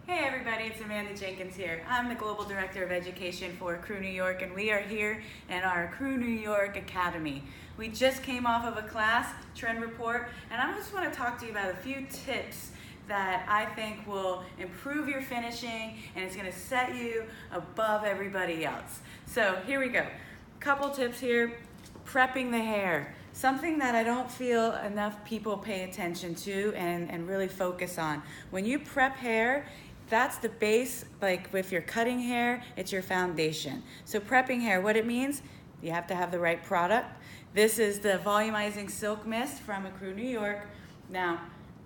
Hey everybody, it's Amanda Jenkins here. I'm the Global Director of Education for ECRU New York, and we are here in our ECRU New York Academy. We just came off of a class, Trend Report, and I just want to talk to you about a few tips that I think will improve your finishing, and it's going to set you above everybody else. So here we go. Couple tips here. Prepping the hair. Something that I don't feel enough people pay attention to and really focus on. When you prep hair, that's the base. Like if you're cutting hair, it's your foundation. So prepping hair, what it means, you have to have the right product. This is the volumizing silk mist from ECRU New York. Now,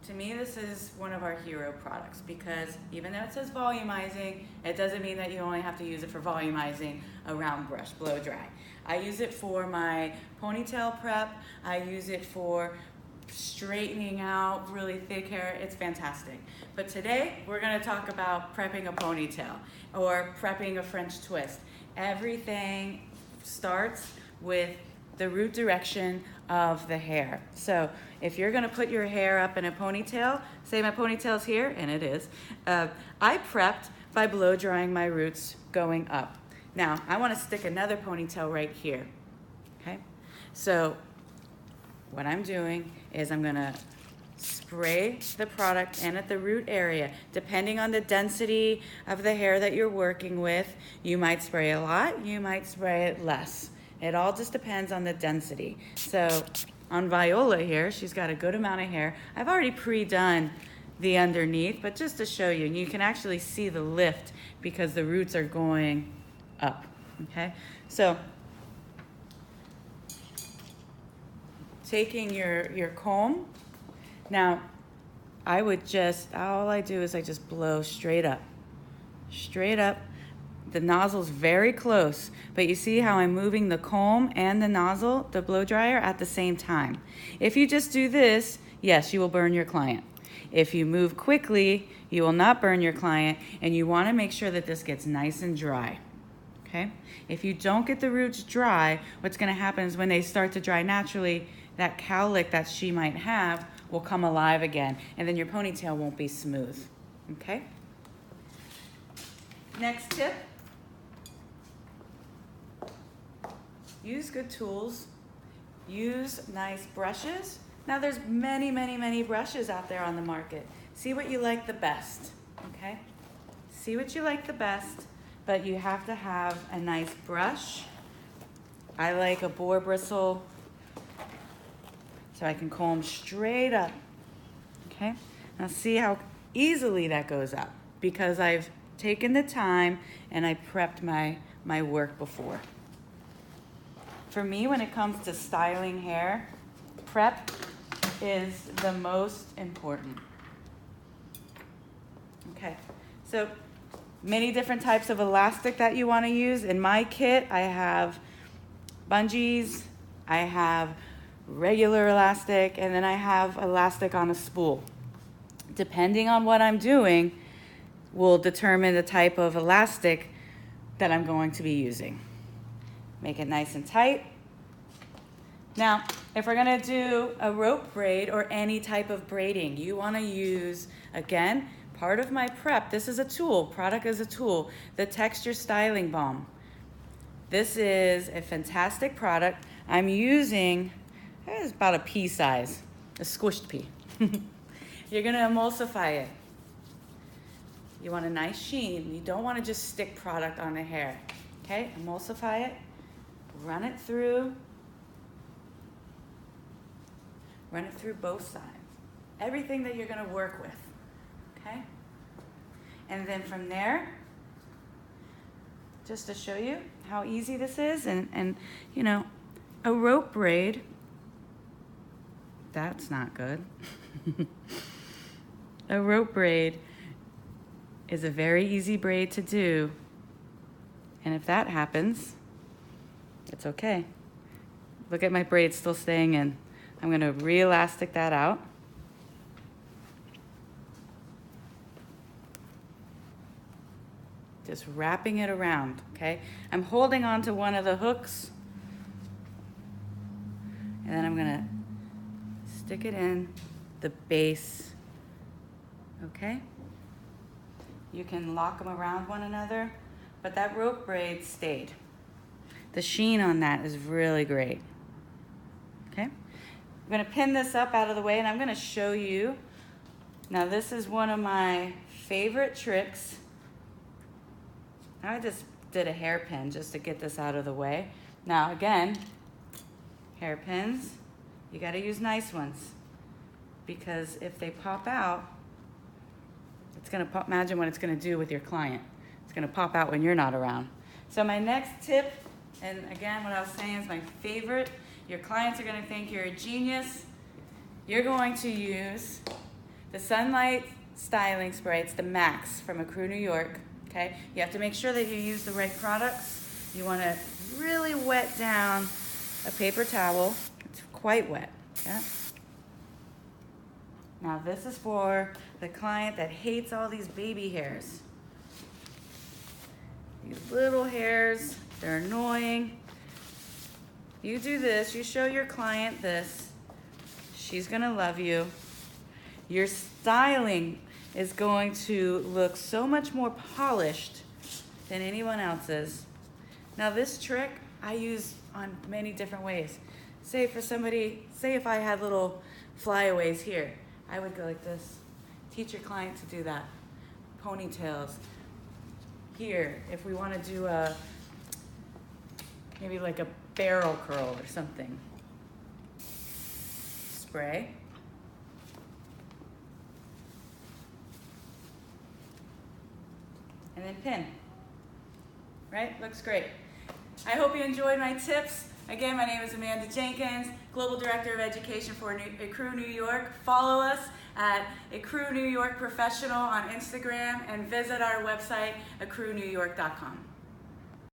to me, this is one of our hero products because even though it says volumizing, it doesn't mean that you only have to use it for volumizing a round brush, blow dry. I use it for my ponytail prep. I use it for straightening out really thick hair. It's fantastic. But today, we're gonna talk about prepping a ponytail or prepping a French twist. Everything starts with the root direction of the hair. So if you're gonna put your hair up in a ponytail, say my ponytail's here, and it is, I prepped by blow drying my roots going up. Now, I wanna stick another ponytail right here, okay? So what I'm doing is I'm gonna spray the product in at the root area. Depending on the density of the hair that you're working with, you might spray a lot, you might spray it less. It all just depends on the density. So on Viola here, she's got a good amount of hair. I've already pre-done the underneath, but just to show you, and you can actually see the lift because the roots are going up, okay? So taking your comb, now I would just, all I do is I just blow straight up. Straight up. The nozzle's very close, but you see how I'm moving the comb and the nozzle, the blow dryer, at the same time. If you just do this, yes, you will burn your client. If you move quickly, you will not burn your client, and you want to make sure that this gets nice and dry, okay? If you don't get the roots dry, what's going to happen is when they start to dry naturally, that cowlick that she might have will come alive again, and then your ponytail won't be smooth, okay? Next tip. Use good tools, use nice brushes. Now there's many brushes out there on the market. See what you like the best, okay? See what you like the best, but you have to have a nice brush. I like a boar bristle so I can comb straight up, okay? Now see how easily that goes up because I've taken the time and I prepped my work before. For me, when it comes to styling hair, prep is the most important. Okay, so many different types of elastic that you want to use. In my kit, I have bungees, I have regular elastic, and then I have elastic on a spool. Depending on what I'm doing will determine the type of elastic that I'm going to be using. Make it nice and tight. Now, if we're gonna do a rope braid or any type of braiding, you wanna use, again, part of my prep, this is a tool, product is a tool, the Texture Styling Balm. This is a fantastic product. I'm using, it's about a pea size, a squished pea. You're gonna emulsify it. You want a nice sheen. You don't wanna just stick product on the hair, okay? Emulsify it. Run it through both sides. Everything that you're gonna work with, okay? And then from there, just to show you how easy this is, and you know, a rope braid, that's not good. A rope braid is a very easy braid to do, and if that happens, it's okay. Look at my braid still staying in. I'm gonna re-elastic that out. Just wrapping it around, okay? I'm holding on to one of the hooks, and then I'm gonna stick it in the base, okay? you can lock them around one another, but that rope braid stayed. The sheen on that is really great. Okay, I'm gonna pin this up out of the way and I'm gonna show you. Now this is one of my favorite tricks. I just did a hairpin just to get this out of the way. Now again, hairpins, you gotta use nice ones because if they pop out, it's gonna pop, imagine what it's gonna do with your client. It's gonna pop out when you're not around. So my next tip, and again, what I was saying is my favorite, your clients are gonna think you're a genius. You're going to use the Sunlight Styling Spray. It's the Max from ECRU New York, okay? You have to make sure that you use the right products. You wanna really wet down a paper towel. It's quite wet, okay? Now this is for the client that hates all these baby hairs. These little hairs, they're annoying. You do this, you show your client this, she's gonna love you. Your styling is going to look so much more polished than anyone else's. Now this trick I use on many different ways. Say for somebody, say if I had little flyaways here, I would go like this. Teach your client to do that. Ponytails. Here, if we want to do a, maybe like a barrel curl or something. Spray. And then pin. Right? Looks great. I hope you enjoyed my tips. Again, my name is Amanda Jenkins, Global Director of Education for ECRU New York. Follow us at ECRU New York Professional on Instagram and visit our website, ecrunewyork.com.